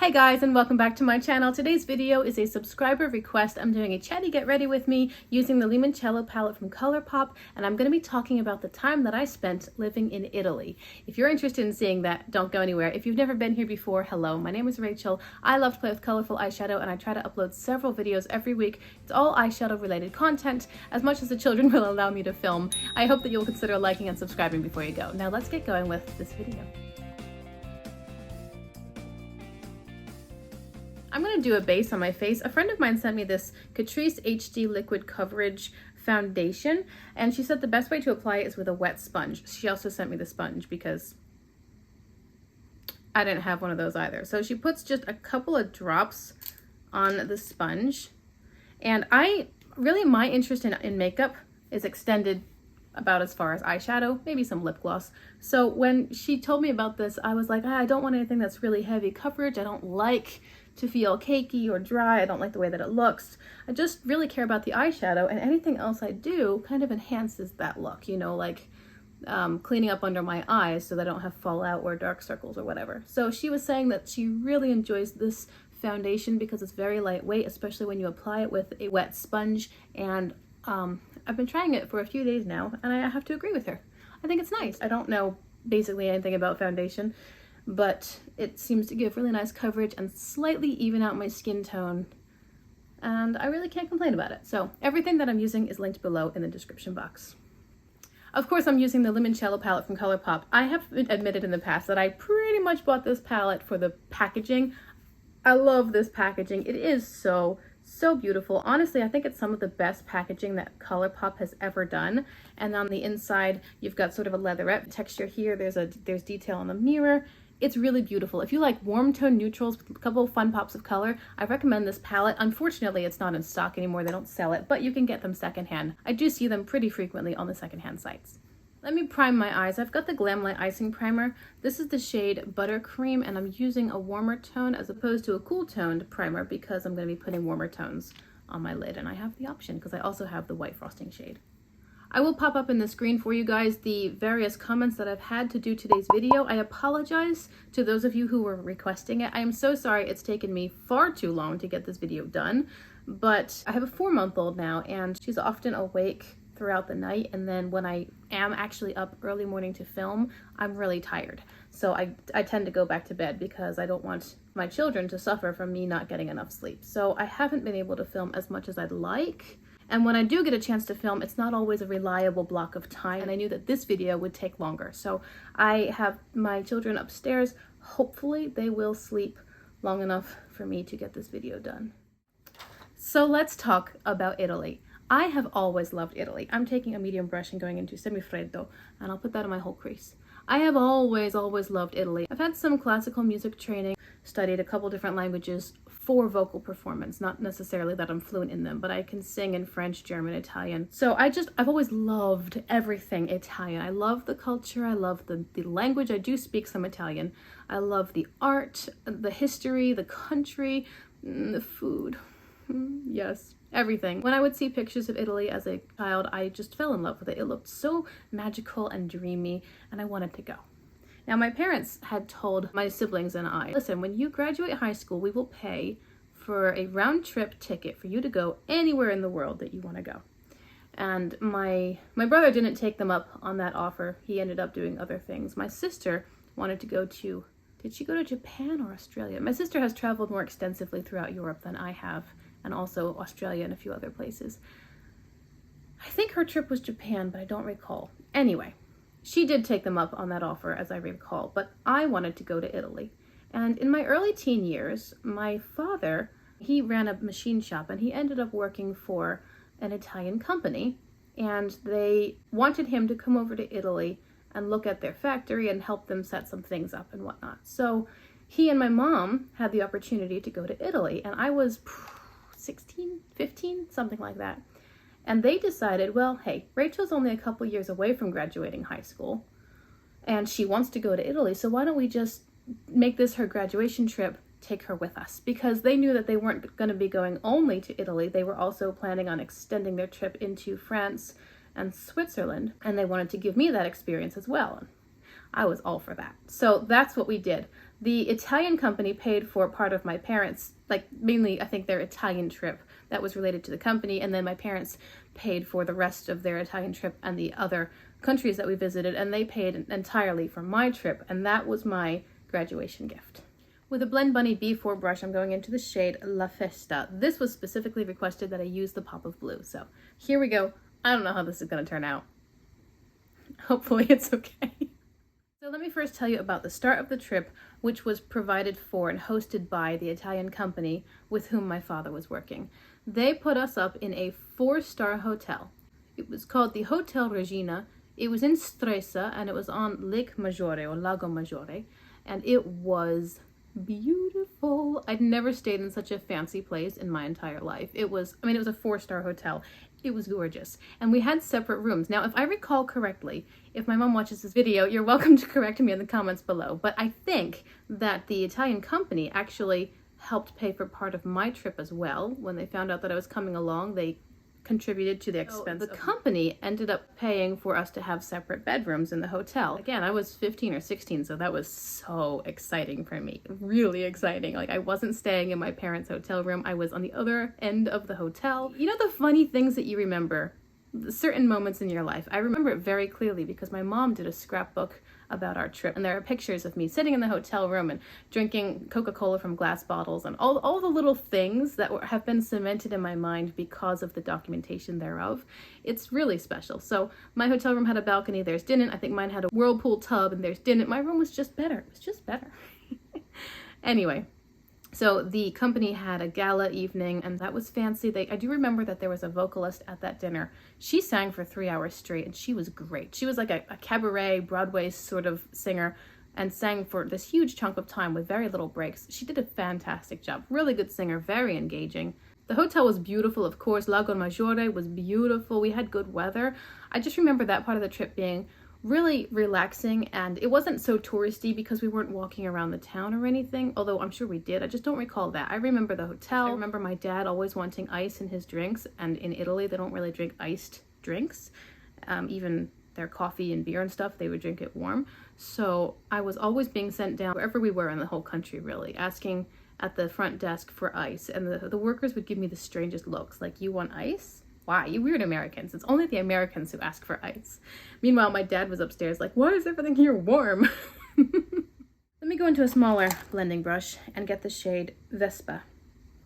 Hey guys, and welcome back to my channel. Today's video is a subscriber request. I'm doing a chatty get ready with me using the Limoncello palette from ColourPop, and I'm going to be talking about the time that I spent living in Italy. If you're interested in seeing that, don't go anywhere. If you've never been here before, hello, my name is Rachel. I love to play with colorful eyeshadow, and I try to upload several videos every week. It's all eyeshadow related content, as much as the children will allow me to film. I hope that you'll consider liking and subscribing before you go. Now let's get going with this video. I'm going to do a base on my face. A friend of mine sent me this Catrice HD Liquid Coverage Foundation, and she said the best way to apply it is with a wet sponge. She also sent me the sponge because I didn't have one of those either. So she puts just a couple of drops on the sponge, and my interest in makeup is extended about as far as eyeshadow, maybe some lip gloss. So when she told me about this, I was like, I don't want anything that's really heavy coverage. I don't like to feel cakey or dry. I don't like the way that it looks. I just really care about the eyeshadow, and anything else I do kind of enhances that look, you know, like cleaning up under my eyes so that I don't have fallout or dark circles or whatever. So she was saying that she really enjoys this foundation because it's very lightweight, especially when you apply it with a wet sponge, and I've been trying it for a few days now, and I have to agree with her. I think it's nice. I don't know basically anything about foundation, but it seems to give really nice coverage and slightly even out my skin tone, and I really can't complain about it. So everything that I'm using is linked below in the description box. Of course, I'm using the Limoncello palette from ColourPop. I have admitted in the past that I pretty much bought this palette for the packaging. I love this packaging. It is so beautiful. Honestly, I think it's some of the best packaging that ColourPop has ever done. And on the inside, you've got sort of a leatherette texture here. There's detail on the mirror. It's really beautiful. If you like warm tone neutrals with a couple of fun pops of color, I recommend this palette. Unfortunately, it's not in stock anymore. They don't sell it, but you can get them secondhand. I do see them pretty frequently on the secondhand sites. Let me prime my eyes. I've got the Glamlight Icing Primer. This is the shade Buttercream, and I'm using a warmer tone as opposed to a cool toned primer because I'm going to be putting warmer tones on my lid, and I have the option because I also have the white frosting shade. I will pop up in the screen for you guys the various comments that I've had to do today's video. I apologize to those of you who were requesting it. I am so sorry it's taken me far too long to get this video done, but I have a 4-month-old now, and she's often awake throughout the night, and then when I am actually up early morning to film, I'm really tired. So I tend to go back to bed because I don't want my children to suffer from me not getting enough sleep. So I haven't been able to film as much as I'd like. And when I do get a chance to film, it's not always a reliable block of time, and I knew that this video would take longer. So I have my children upstairs. Hopefully they will sleep long enough for me to get this video done. So let's talk about Italy. I have always loved Italy. I'm taking a medium brush and going into semifreddo, and I'll put that on my whole crease. I have always loved Italy. I've had some classical music training, studied a couple different languages for vocal performance, not necessarily that I'm fluent in them, but I can sing in French, German, Italian. So I've always loved everything Italian. I love the culture, I love the language. I do speak some Italian. I love the art, the history, the country, the food. Yes, everything. When I would see pictures of Italy as a child, I just fell in love with it. It looked so magical and dreamy, and I wanted to go. Now, my parents had told my siblings and I, listen, when you graduate high school, we will pay for a round-trip ticket for you to go anywhere in the world that you want to go. And my brother didn't take them up on that offer. He ended up doing other things. My sister wanted to go to, did she go to Japan or Australia? My sister has traveled more extensively throughout Europe than I have, and also Australia and a few other places. I think her trip was Japan, but I don't recall. Anyway, she did take them up on that offer, as I recall, but I wanted to go to Italy. And in my early teen years, my father, he ran a machine shop, and he ended up working for an Italian company, and they wanted him to come over to Italy and look at their factory and help them set some things up and whatnot. So he and my mom had the opportunity to go to Italy, and I was 16, 15, something like that. And they decided, well, hey, Rachel's only a couple years away from graduating high school, and she wants to go to Italy, so why don't we just make this her graduation trip, take her with us? Because they knew that they weren't going to be going only to Italy. They were also planning on extending their trip into France and Switzerland, and they wanted to give me that experience as well. I was all for that. So that's what we did. The Italian company paid for part of my parents', like mainly I think their Italian trip that was related to the company, and then my parents paid for the rest of their Italian trip and the other countries that we visited, and they paid entirely for my trip, and that was my graduation gift. With a Blend Bunny B4 brush, I'm going into the shade La Festa. This was specifically requested that I use the pop of blue, so here we go. I don't know how this is going to turn out. Hopefully it's okay. So let me first tell you about the start of the trip, which was provided for and hosted by the Italian company with whom my father was working. They put us up in a 4-star hotel. It was called the Hotel Regina. It was in Stresa, and it was on Lake Maggiore, or Lago Maggiore, and it was beautiful. I'd never stayed in such a fancy place in my entire life. It was a 4-star hotel. It was gorgeous. And we had separate rooms. Now, if I recall correctly, if my mom watches this video, you're welcome to correct me in the comments below. But I think that the Italian company actually helped pay for part of my trip as well. When they found out that I was coming along, they contributed to the expense. So the company ended up paying for us to have separate bedrooms in the hotel. Again, I was 15 or 16, so that was so exciting for me. Really exciting. Like, I wasn't staying in my parents' hotel room. I was on the other end of the hotel. You know the funny things that you remember, certain moments in your life. I remember it very clearly because my mom did a scrapbook about our trip, and there are pictures of me sitting in the hotel room and drinking Coca-Cola from glass bottles, and all the little things that have been cemented in my mind because of the documentation thereof. It's really special. So my hotel room had a balcony, theirs didn't. I think mine had a whirlpool tub and theirs didn't. My room was just better. It was just better. Anyway, so the company had a gala evening, and that was fancy. I do remember that there was a vocalist at that dinner. She sang for 3 hours straight, and she was great. She was like a cabaret, Broadway sort of singer, and sang for this huge chunk of time with very little breaks. She did a fantastic job. Really good singer, very engaging. The hotel was beautiful, of course. Lago Maggiore was beautiful. We had good weather. I just remember that part of the trip being really relaxing, and it wasn't so touristy because we weren't walking around the town or anything, although I'm sure we did. I just don't recall that. I remember the hotel. I remember my dad always wanting ice in his drinks, and in Italy they don't really drink iced drinks. Even their coffee and beer and stuff, they would drink it warm. So I was always being sent down wherever we were in the whole country, really, asking at the front desk for ice, and the workers would give me the strangest looks, like, "You want ice? Why? You weird Americans. It's only the Americans who ask for ice." Meanwhile, my dad was upstairs like, "Why is everything here warm?" Let me go into a smaller blending brush and get the shade Vespa.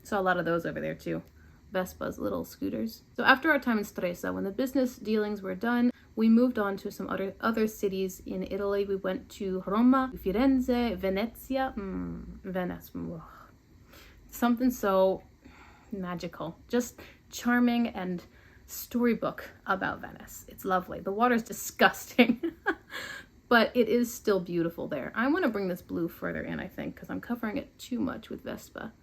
Saw a lot of those over there too. Vespa's little scooters. So after our time in Stresa, when the business dealings were done, we moved on to some other cities in Italy. We went to Roma, Firenze, Venezia. Venice. Something so magical. Just charming and storybook about Venice. It's lovely. The water's disgusting, but it is still beautiful there. I want to bring this blue further in, I think, because I'm covering it too much with Vespa.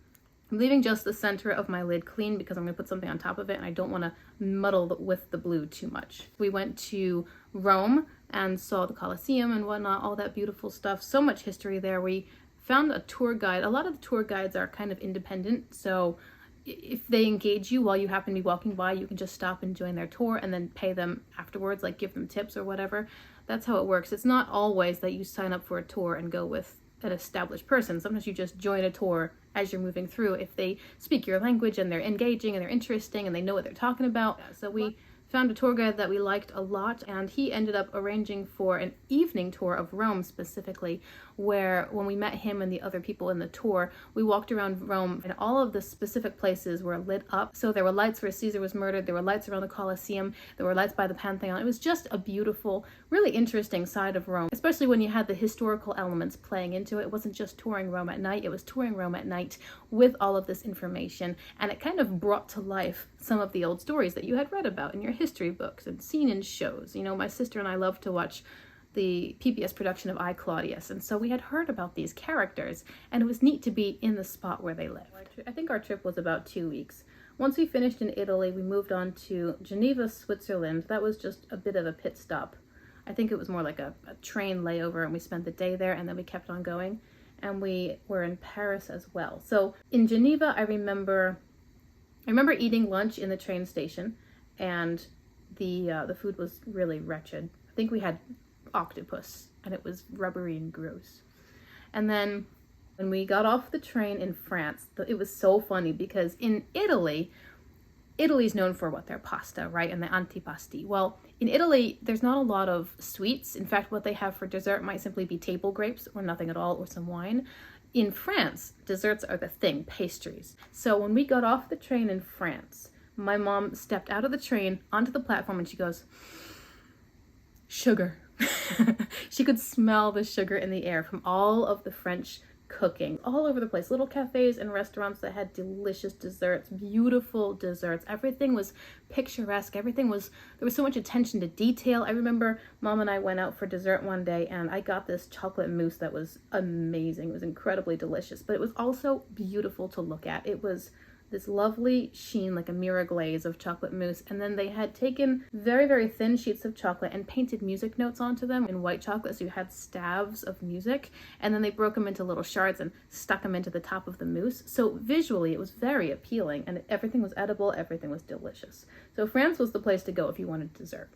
I'm leaving just the center of my lid clean because I'm going to put something on top of it, and I don't want to muddle with the blue too much. We went to Rome and saw the Colosseum and whatnot, all that beautiful stuff. So much history there. We found a tour guide. A lot of the tour guides are kind of independent, so if they engage you while you happen to be walking by, you can just stop and join their tour and then pay them afterwards, like give them tips or whatever. That's how it works. It's not always that you sign up for a tour and go with an established person. Sometimes you just join a tour as you're moving through if they speak your language and they're engaging and they're interesting and they know what they're talking about. So we found a tour guide that we liked a lot, and he ended up arranging for an evening tour of Rome specifically, where when we met him and the other people in the tour, we walked around Rome and all of the specific places were lit up. So there were lights where Caesar was murdered, there were lights around the Colosseum, there were lights by the Pantheon. It was just a beautiful, really interesting side of Rome, especially when you had the historical elements playing into it. It wasn't just touring Rome at night, it was touring Rome at night with all of this information, and it kind of brought to life some of the old stories that you had read about in your history books and seen in shows. You know, my sister and I love to watch the PBS production of I, Claudius, and so we had heard about these characters, and it was neat to be in the spot where they lived. I think our trip was about 2 weeks. Once we finished in Italy, we moved on to Geneva, Switzerland. That was just a bit of a pit stop. I think it was more like a train layover, and we spent the day there, and then we kept on going, and we were in Paris as well. So in Geneva, I remember eating lunch in the train station, and the food was really wretched. I think we had octopus, and it was rubbery and gross. And then When we got off the train in France, it was so funny because in Italy's known for what, their pasta, right? And the antipasti. Well, in Italy, there's not a lot of sweets. In fact, what they have for dessert might simply be table grapes or nothing at all, or some wine. In France, desserts are the thing, pastries. So when we got off the train in France, my mom stepped out of the train onto the platform and she goes, sugar. She could smell the sugar in the air from all of the French cooking all over the place. Little cafes and restaurants that had delicious desserts, beautiful desserts. Everything was picturesque. There was so much attention to detail. I remember Mom and I went out for dessert one day and I got this chocolate mousse that was amazing. It was incredibly delicious, but it was also beautiful to look at. It was this lovely sheen, like a mirror glaze of chocolate mousse, and then they had taken very, very thin sheets of chocolate and painted music notes onto them in white chocolate, so you had stabs of music, and then they broke them into little shards and stuck them into the top of the mousse. So visually it was very appealing, and everything was edible, everything was delicious. So France was the place to go if you wanted dessert.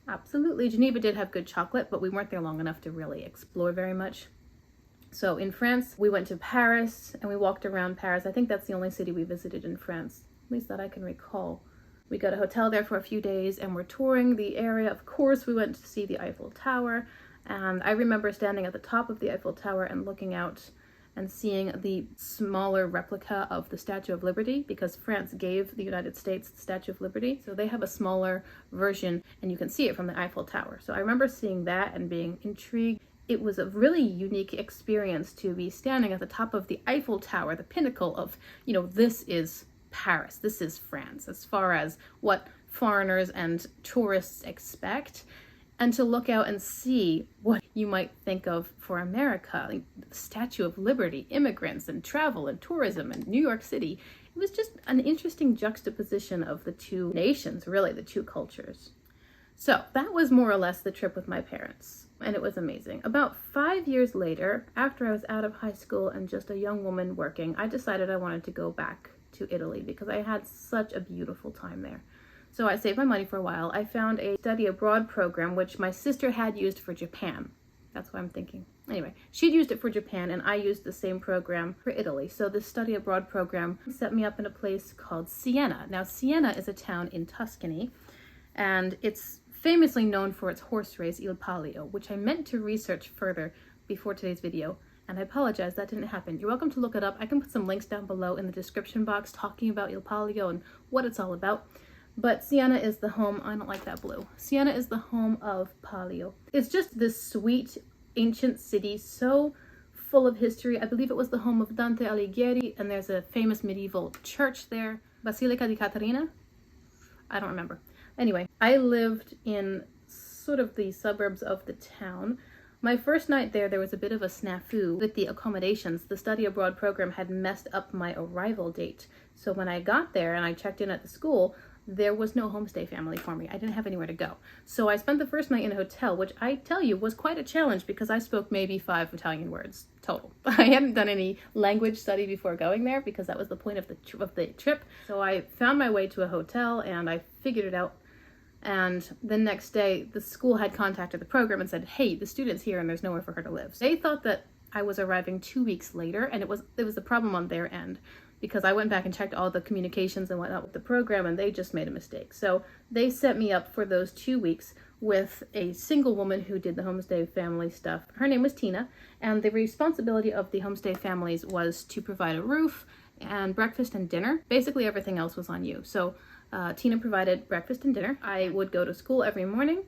Absolutely. Geneva did have good chocolate, but we weren't there long enough to really explore very much. So in France, we went to Paris and we walked around Paris. I think that's the only city we visited in France, at least that I can recall. We got a hotel there for a few days and we're touring the area. Of course, we went to see the Eiffel Tower. And I remember standing at the top of the Eiffel Tower and looking out and seeing the smaller replica of the Statue of Liberty, because France gave the United States the Statue of Liberty. So they have a smaller version and you can see it from the Eiffel Tower. So I remember seeing that and being intrigued. It was a really unique experience to be standing at the top of the Eiffel Tower, the pinnacle of, this is Paris, this is France, as far as what foreigners and tourists expect, and to look out and see what you might think of for America, like the Statue of Liberty, immigrants and travel and tourism and New York City. It was just an interesting juxtaposition of the two nations, really, the two cultures. So that was more or less the trip with my parents, and it was amazing. About 5 years later, after I was out of high school and just a young woman working, I decided I wanted to go back to Italy because I had such a beautiful time there. So I saved my money for a while. I found a study abroad program, which my sister had used for Japan. That's what I'm thinking. Anyway, she'd used it for Japan and I used the same program for Italy. So this study abroad program set me up in a place called Siena. Now, Siena is a town in Tuscany, and it's famously known for its horse race, Il Palio, which I meant to research further before today's video, and I apologize, that didn't happen. You're welcome to look it up. I can put some links down below in the description box talking about Il Palio and what it's all about. But Siena is the home, I don't like that blue. Siena is the home of Palio. It's just this sweet, ancient city, so full of history. I believe it was the home of Dante Alighieri, and there's a famous medieval church there, Basilica di Caterina? I don't remember. Anyway, I lived in sort of the suburbs of the town. My first night there was a bit of a snafu with the accommodations. The study abroad program had messed up my arrival date. So when I got there and I checked in at the school, there was no homestay family for me. I didn't have anywhere to go. So I spent the first night in a hotel, which I tell you was quite a challenge because I spoke maybe 5 Italian words total. I hadn't done any language study before going there because that was the point of the trip. So I found my way to a hotel and I figured it out. And the next day, the school had contacted the program and said, hey, the student's here and there's nowhere for her to live. So they thought that I was arriving 2 weeks later, and it was the problem on their end because I went back and checked all the communications and whatnot with the program and they just made a mistake. So they set me up for those 2 weeks with a single woman who did the homestay family stuff. Her name was Tina, and the responsibility of the homestay families was to provide a roof and breakfast and dinner. Basically everything else was on you. So Tina provided breakfast and dinner. I would go to school every morning.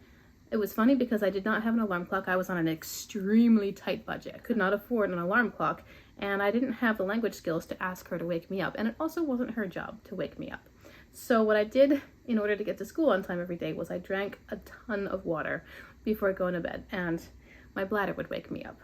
It was funny because I did not have an alarm clock. I was on an extremely tight budget. I could not afford an alarm clock, and I didn't have the language skills to ask her to wake me up, and it also wasn't her job to wake me up. So what I did in order to get to school on time every day was I drank a ton of water before going to bed, and my bladder would wake me up.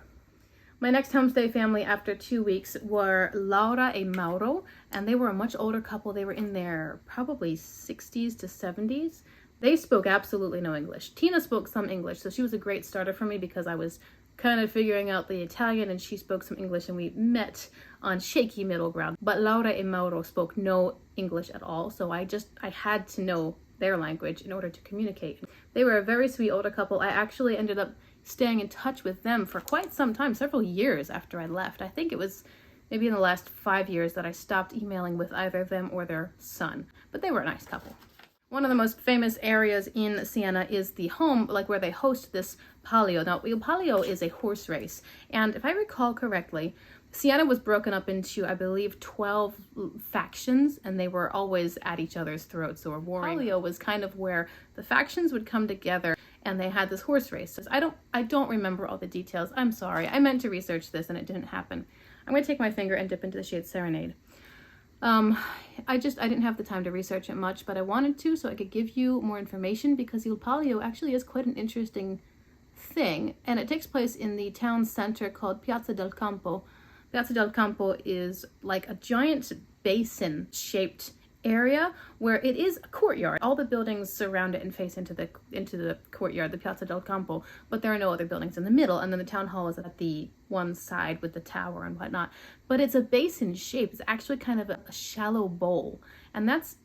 My next homestay family after 2 weeks were Laura and Mauro, and they were a much older couple. They were in their probably 60s to 70s. They spoke absolutely no English. Tina spoke some English, so she was a great starter for me because I was kind of figuring out the Italian and she spoke some English and we met on shaky middle ground. But Laura and Mauro spoke no English at all, so I had to know their language in order to communicate. They were a very sweet older couple. I actually ended up staying in touch with them for quite some time, several years after I left. I think it was maybe in the last 5 years that I stopped emailing with either them or their son, but they were a nice couple. One of the most famous areas in Siena is the home, like where they host this Palio. Now, Il Palio is a horse race, and if I recall correctly, Siena was broken up into, I believe, 12 factions, and they were always at each other's throats or warring. Palio was kind of where the factions would come together, and they had this horse race. I don't remember all the details. I'm sorry. I meant to research this, and it didn't happen. I'm going to take my finger and dip into the shade Serenade. I didn't have the time to research it much, but I wanted to so I could give you more information, because Il Palio actually is quite an interesting thing, and it takes place in the town center called Piazza del Campo. Piazza del Campo is like a giant basin-shaped area where it is a courtyard. All the buildings surround it and face into the courtyard, the Piazza del Campo, but there are no other buildings in the middle, and then the town hall is at the one side with the tower and whatnot. But it's a basin shape. It's actually kind of a shallow bowl, and that's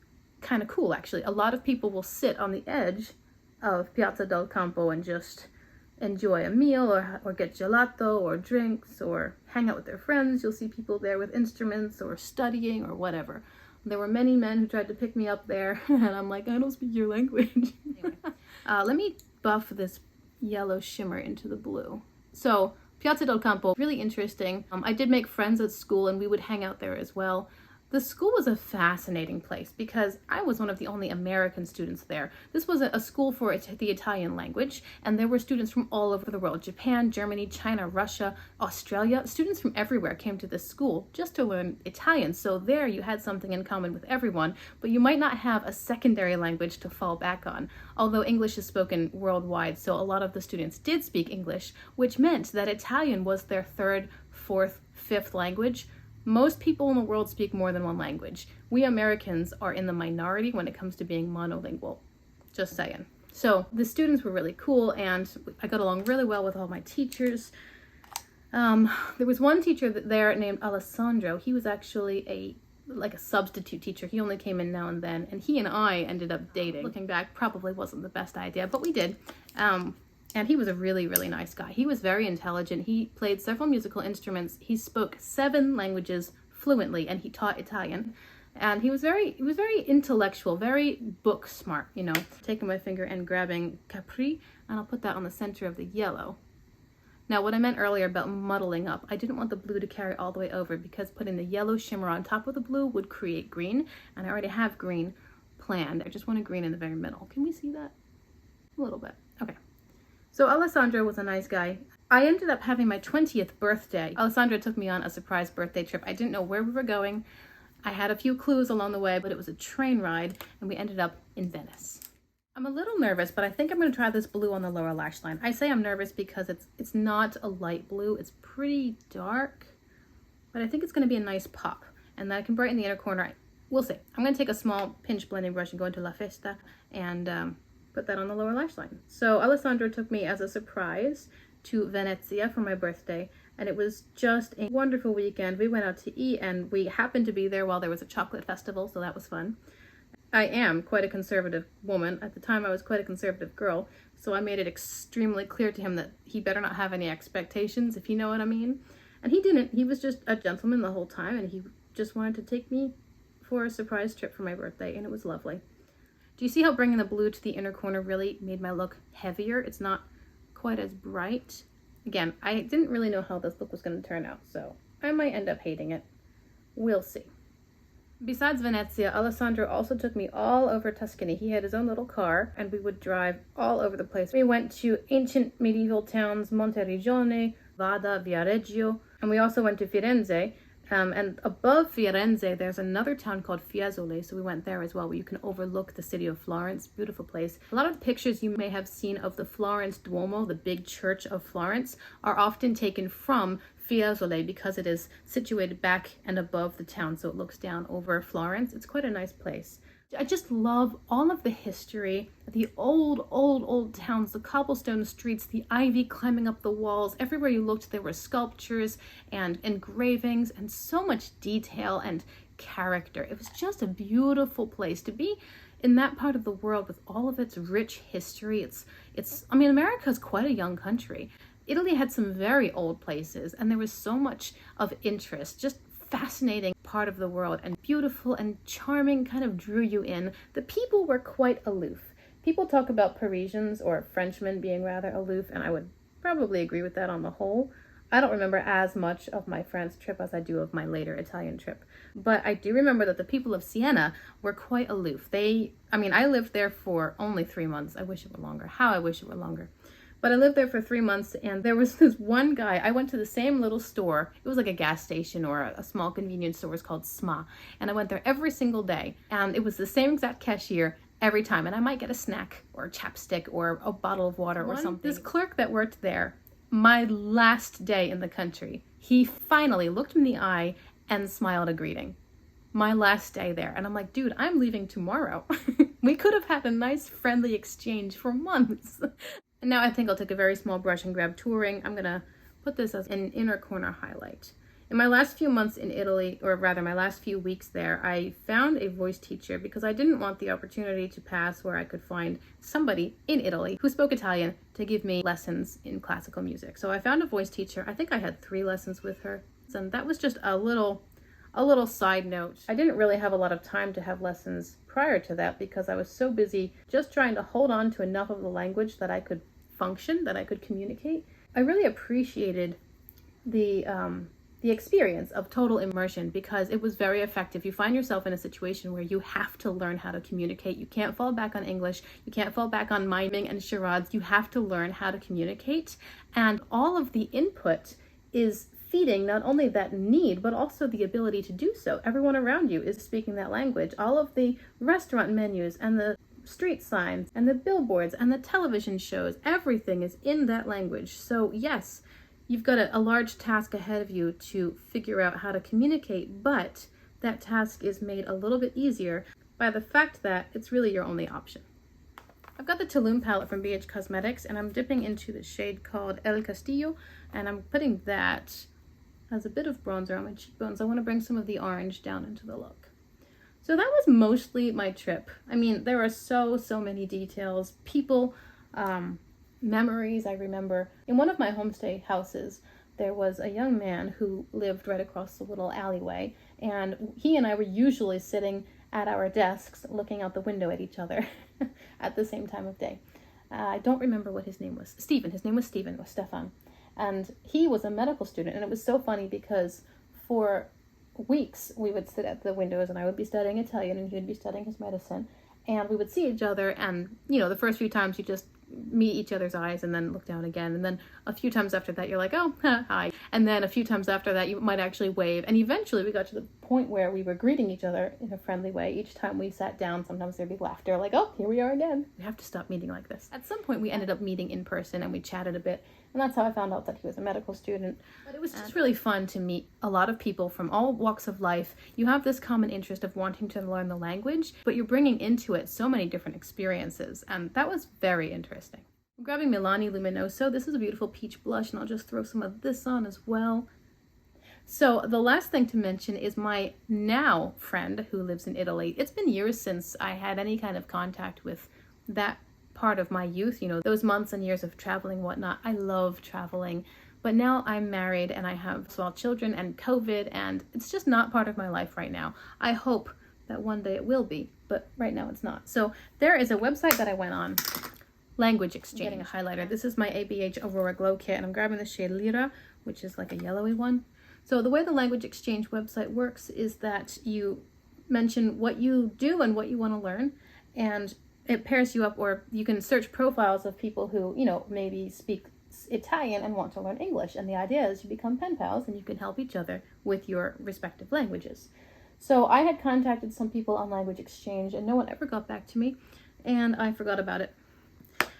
kind of cool, actually. A lot of people will sit on the edge of Piazza del Campo and just enjoy a meal or get gelato or drinks or hang out with their friends. You'll see people there with instruments or studying or whatever. There were many men who tried to pick me up there, and I'm like, I don't speak your language. Anyway, let me buff this yellow shimmer into the blue. So, Piazza del Campo, really interesting. I did make friends at school, and we would hang out there as well. The school was a fascinating place because I was one of the only American students there. This was a school for the Italian language, and there were students from all over the world. Japan, Germany, China, Russia, Australia. Students from everywhere came to this school just to learn Italian. So there you had something in common with everyone, but you might not have a secondary language to fall back on. Although English is spoken worldwide, so a lot of the students did speak English, which meant that Italian was their third, fourth, fifth language. Most people in the world speak more than one language. We Americans are in the minority when it comes to being monolingual. Just saying. So the students were really cool, and I got along really well with all my teachers. There was one teacher there named Alessandro. He was actually like a substitute teacher. He only came in now and then, and he and I ended up dating. Looking back, probably wasn't the best idea, but we did. And he was a really, really nice guy. He was very intelligent. He played several musical instruments. He spoke 7 languages fluently, and he taught Italian. And he was very intellectual, very book smart, you know. Taking my finger and grabbing Capri, and I'll put that on the center of the yellow. Now, what I meant earlier about muddling up, I didn't want the blue to carry all the way over, because putting the yellow shimmer on top of the blue would create green, and I already have green planned. I just wanted green in the very middle. Can we see that? A little bit. Okay. So Alessandro was a nice guy. I ended up having my 20th birthday. Alessandro took me on a surprise birthday trip. I didn't know where we were going. I had a few clues along the way, but it was a train ride, and we ended up in Venice. I'm a little nervous, but I think I'm going to try this blue on the lower lash line. I say I'm nervous because it's not a light blue. It's pretty dark, but I think it's going to be a nice pop, and that I can brighten the inner corner. We'll see. I'm going to take a small pinch blending brush and go into La Festa and put that on the lower lash line. So Alessandro took me as a surprise to Venezia for my birthday, and it was just a wonderful weekend. We went out to eat, and we happened to be there while there was a chocolate festival, so that was fun. I am quite a conservative woman. At the time, I was quite a conservative girl, so I made it extremely clear to him that he better not have any expectations, if you know what I mean. And he didn't. He was just a gentleman the whole time, and he just wanted to take me for a surprise trip for my birthday, and it was lovely. Do you see how bringing the blue to the inner corner really made my look heavier? It's not quite as bright. Again, I didn't really know how this look was going to turn out, so I might end up hating it. We'll see. Besides Venezia, Alessandro also took me all over Tuscany. He had his own little car, and we would drive all over the place. We went to ancient medieval towns, Monteriggioni, Vada, Viareggio, and we also went to Firenze. And above Firenze, there's another town called Fiesole, so we went there as well, where you can overlook the city of Florence. Beautiful place. A lot of the pictures you may have seen of the Florence Duomo, the big church of Florence, are often taken from Fiesole because it is situated back and above the town, so it looks down over Florence. It's quite a nice place. I just love all of the history, the old towns, the cobblestone streets, the ivy climbing up the walls. Everywhere you looked, there were sculptures and engravings and so much detail and character. It was just a beautiful place to be. in that part of the world with all of its rich history, I mean, America is quite a young country. Italy had some very old places, and there was so much of interest, just fascinating part of the world, and beautiful and charming, kind of drew you in. The people were quite aloof. People talk about Parisians or Frenchmen being rather aloof, and I would probably agree with that on the whole. I don't remember as much of my France trip as I do of my later Italian trip, but I do remember that the people of Siena were quite aloof. I lived there for only 3 months. I wish it were longer. How I wish it were longer. But I lived there for 3 months, and there was this one guy. I went to the same little store. It was like a gas station or a small convenience store. It's called SMA. And I went there every single day. And it was the same exact cashier every time. And I might get a snack or a chapstick or a bottle of water or something. This clerk that worked there, my last day in the country, he finally looked me in the eye and smiled a greeting. My last day there. And I'm like, dude, I'm leaving tomorrow. We could have had a nice friendly exchange for months. And now I think I'll take a very small brush and grab touring. I'm gonna put this as an inner corner highlight. In my last few months in Italy, or rather my last few weeks there, I found a voice teacher because I didn't want the opportunity to pass where I could find somebody in Italy who spoke Italian to give me lessons in classical music. So I found a voice teacher. I think I had 3 lessons with her. And that was just a little side note. I didn't really have a lot of time to have lessons prior to that because I was so busy just trying to hold on to enough of the language that I could function, that I could communicate. I really appreciated the experience of total immersion because it was very effective. You find yourself in a situation where you have to learn how to communicate. You can't fall back on English. You can't fall back on miming and charades. You have to learn how to communicate. And all of the input is feeding not only that need, but also the ability to do so. Everyone around you is speaking that language. All of the restaurant menus and the street signs and the billboards and the television shows, everything is in that language. So yes, you've got a large task ahead of you to figure out how to communicate, but that task is made a little bit easier by the fact that it's really your only option. I've got the Tulum palette from BH Cosmetics, and I'm dipping into the shade called El Castillo, and I'm putting that as a bit of bronzer on my cheekbones. I want to bring some of the orange down into the look. So that was mostly my trip. I mean, there are so many details, people, memories. I remember in one of my homestay houses, there was a young man who lived right across the little alleyway, and he and I were usually sitting at our desks looking out the window at each other at the same time of day. I don't remember what his name was. Stephen. His name was Stephen, or Stefan. And he was a medical student, and it was so funny because for weeks we would sit at the windows and I would be studying Italian and he would be studying his medicine, and we would see each other, and the first few times you just meet each other's eyes and then look down again, and then a few times after that you're like, oh, hi, and then a few times after that you might actually wave, and eventually we got to the point where we were greeting each other in a friendly way. Each time we sat down, sometimes there'd be laughter, like, oh, here we are again. We have to stop meeting like this. At some point we ended up meeting in person and we chatted a bit, and that's how I found out that he was a medical student. But it was just really fun to meet a lot of people from all walks of life. You have this common interest of wanting to learn the language, but you're bringing into it so many different experiences, and that was very interesting. I'm grabbing Milani Luminoso. This is a beautiful peach blush, and I'll just throw some of this on as well. So the last thing to mention is my now friend who lives in Italy. It's been years since I had any kind of contact with that part of my youth, those months and years of traveling, whatnot. I love traveling, but now I'm married and I have small children and COVID, and it's just not part of my life right now. I hope that one day it will be, but right now it's not. So there is a website that I went on, Language Exchange. I'm getting a highlighter. This is my ABH Aurora Glow Kit, and I'm grabbing the shade Lira, which is like a yellowy one. So the way the Language Exchange website works is that you mention what you do and what you want to learn, and it pairs you up, or you can search profiles of people who, maybe speak Italian and want to learn English. And the idea is you become pen pals and you can help each other with your respective languages. So I had contacted some people on Language Exchange and no one ever got back to me, and I forgot about it.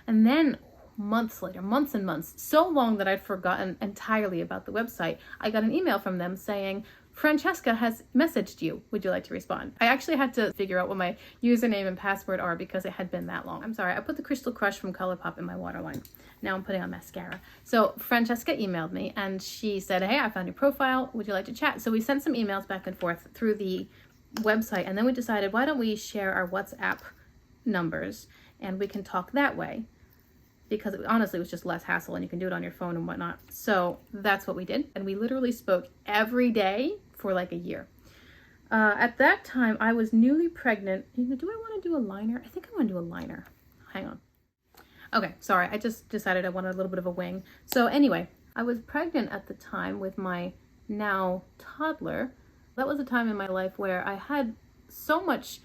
And then months later, months and months, so long that I'd forgotten entirely about the website, I got an email from them saying, Francesca has messaged you. Would you like to respond? I actually had to figure out what my username and password are because it had been that long. I'm sorry, I put the Crystal Crush from ColourPop in my waterline. Now I'm putting on mascara. So Francesca emailed me and she said, hey, I found your profile. Would you like to chat? So we sent some emails back and forth through the website, and then we decided, why don't we share our WhatsApp numbers and we can talk that way, because honestly it was just less hassle and you can do it on your phone and whatnot. So that's what we did, and we literally spoke every day for like a year. At that time I was newly pregnant. Do I want to do a liner? I think I want to do a liner. Hang on. Okay, sorry, I just decided I wanted a little bit of a wing. So anyway, I was pregnant at the time with my now toddler. That was a time in my life where I had so much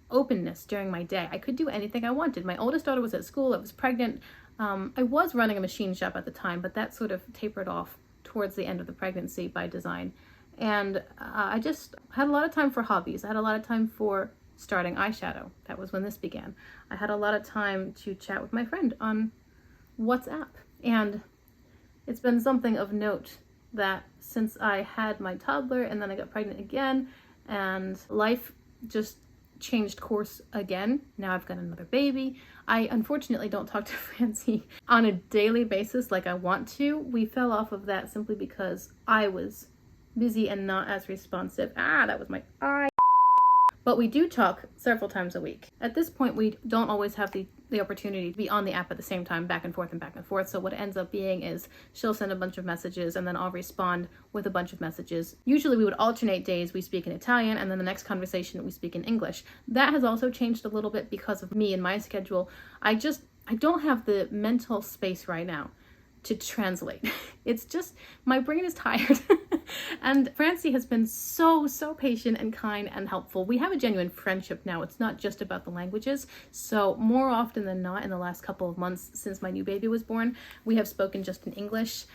openness during my day. I could do anything I wanted. My oldest daughter was at school, I was pregnant. I was running a machine shop at the time, but that sort of tapered off towards the end of the pregnancy by design. And I just had a lot of time for hobbies. I had a lot of time for starting eyeshadow. That was when this began. I had a lot of time to chat with my friend on WhatsApp. And it's been something of note that since I had my toddler and then I got pregnant again and life just changed course again. Now I've got another baby. I unfortunately don't talk to Francie on a daily basis like I want to. We fell off of that simply because I was busy and not as responsive. That was my eye. But we do talk several times a week. At this point, we don't always have the opportunity to be on the app at the same time, back and forth and back and forth. So what it ends up being is she'll send a bunch of messages and then I'll respond with a bunch of messages. Usually we would alternate days. We speak in Italian and then the next conversation we speak in English. That has also changed a little bit because of me and my schedule. I don't have the mental space right now to translate. It's just, my brain is tired. And Francie has been so patient and kind and helpful. We have a genuine friendship now. It's not just about the languages. So more often than not in the last couple of months since my new baby was born, we have spoken just in English.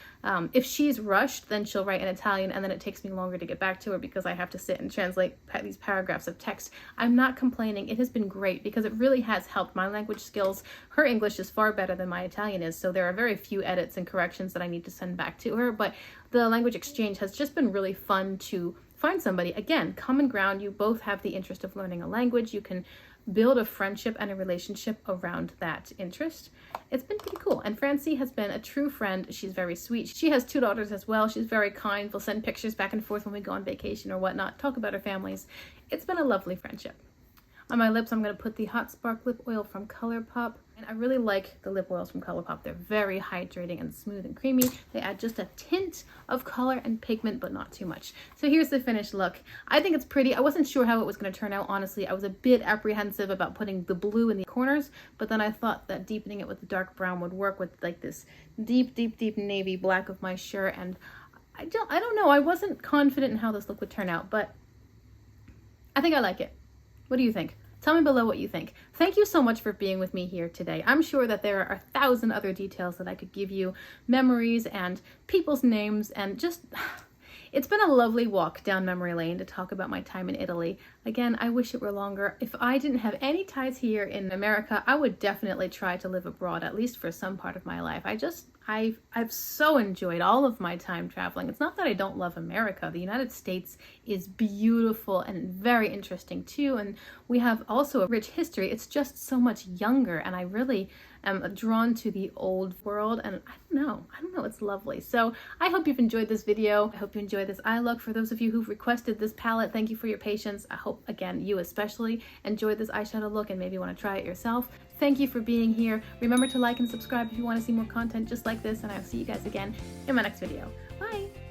If she's rushed, then she'll write in Italian and then it takes me longer to get back to her because I have to sit and translate these paragraphs of text. I'm not complaining. It has been great because it really has helped my language skills. Her English is far better than my Italian is, so there are very few edits and corrections that I need to send back to her, but the language exchange has just been really fun to find somebody. Again, common ground. You both have the interest of learning a language. You can build a friendship and a relationship around that interest. It's been pretty cool. And Francie has been a true friend. She's very sweet. She has 2 daughters as well. She's very kind. We'll send pictures back and forth when we go on vacation or whatnot, talk about our families. It's been a lovely friendship. On my lips, I'm going to put the Hot Spark Lip Oil from ColourPop. And I really like the lip oils from ColourPop. They're very hydrating and smooth and creamy. They add just a tint of color and pigment, but not too much. So here's the finished look. I think it's pretty. I wasn't sure how it was going to turn out, honestly. I was a bit apprehensive about putting the blue in the corners, but then I thought that deepening it with the dark brown would work with like this deep navy black of my shirt. And I don't know. I wasn't confident in how this look would turn out, but I think I like it. What do you think? Tell me below what you think. Thank you so much for being with me here today. I'm sure that there are 1,000 other details that I could give you, memories and people's names, and just, it's been a lovely walk down memory lane to talk about my time in Italy. Again, I wish it were longer. If I didn't have any ties here in America, I would definitely try to live abroad, at least for some part of my life. I've so enjoyed all of my time traveling. It's not that I don't love America. The United States is beautiful and very interesting too, and we have also a rich history. It's just so much younger, and I really am drawn to the old world, and I don't know, it's lovely. So I hope you've enjoyed this video. I hope you enjoyed this eye look. For those of you who've requested this palette, thank you for your patience. I hope, again, you especially enjoyed this eyeshadow look and maybe want to try it yourself. Thank you for being here. Remember to like and subscribe if you want to see more content just like this, and I'll see you guys again in my next video. Bye!